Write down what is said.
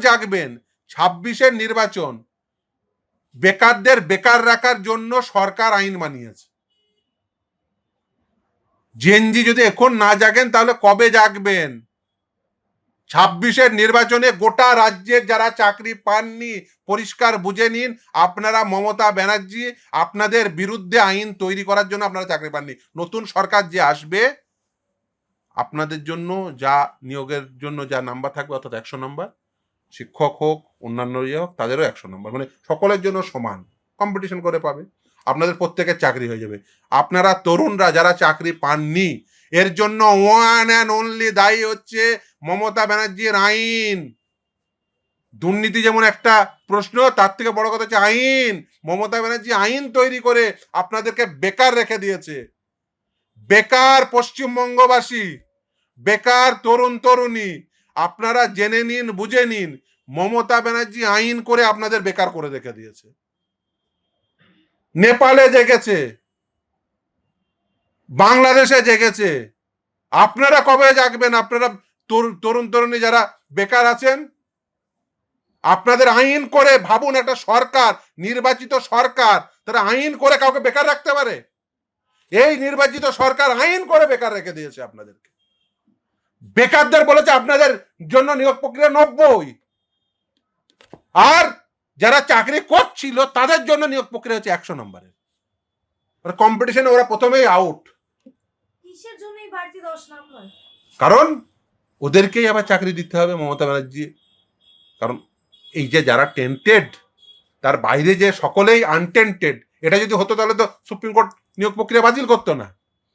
জাগবেন, 26-এর নির্বাচন, বেকারদের বেকার রাখার জন্য সরকার আইন বানিয়েছে। জেনজি যদি এখন না জাগেন তাহলে কবে জাগবেন? 26-এর নির্বাচনে গোটা রাজ্যের যারা চাকরি পাননি পরিষ্কার বুঝে নিন, আপনারা মমতা ব্যানার্জি আপনাদের বিরুদ্ধে আইন তৈরি করার জন্য আপনারা চাকরি পাননি। নতুন সরকার যে আসবে আপনাদের জন্য যা নিয়োগের জন্য যা নাম্বার থাকবে, অর্থাৎ 100 নম্বর, শিক্ষক হোক অন্যান্য ইয়ে হোক তাদেরও 100 নম্বর, মানে সকলের জন্য সমান কম্পিটিশন করে পাবে, আপনাদের প্রত্যেকের চাকরি হয়ে যাবে। আপনারা তরুণরা যারা চাকরি পাননি এর জন্য ওয়ান অ্যান্ড অনলি দায়ী হচ্ছে মমতা ব্যানার্জির আইন। দুর্নীতি যেমন একটা প্রশ্ন, তার থেকে বড় কথা হচ্ছে আইন। মমতা ব্যানার্জি আইন তৈরি করে আপনাদেরকে বেকার রেখে দিয়েছে। বেকার পশ্চিমবঙ্গবাসী, বেকার তরুণ তরুণী, আপনারা জেনে নিন, বুঝে নিন, মমতা ব্যানার্জি আইন করে আপনাদের বেকার করে রেখে দিয়েছে। নেপালে জেগেছে, বাংলাদেশে জেগেছে, আপনারা কবে জাগবেন? আপনারা তরুণ তরুণী যারা বেকার আছেন, আপনাদের আইন করে ভাবুন, একটা সরকার, নির্বাচিত সরকার, তারা আইন করে কাউকে বেকার রাখতে পারে? এই নির্বাচিত সরকার আইন করে বেকার রেখে দিয়েছে আপনাদেরকে। বেকারদের বলেছে আপনাদের জন্য নিয়োগ প্রক্রিয়া 90, আর যারা চাকরি করছিল তাদের জন্য নিয়োগ প্রক্রিয়া হচ্ছে 100 নম্বরের। কম্পিটিশনে ওরা প্রথমেই আউট। কিসের জন্য এই বাড়তি 10 নম্বর? কারণ ওদেরকেই আবার চাকরি দিতে হবে মমতা ব্যানার্জি। কারণ এই যে যারা টেন্টেড, তার বাইরে যে সকলেই আনটেন্টেড, এটা যদি হতো তাহলে তো সুপ্রিম কোর্ট নিয়োগ প্রক্রিয়া বাতিল করতো না।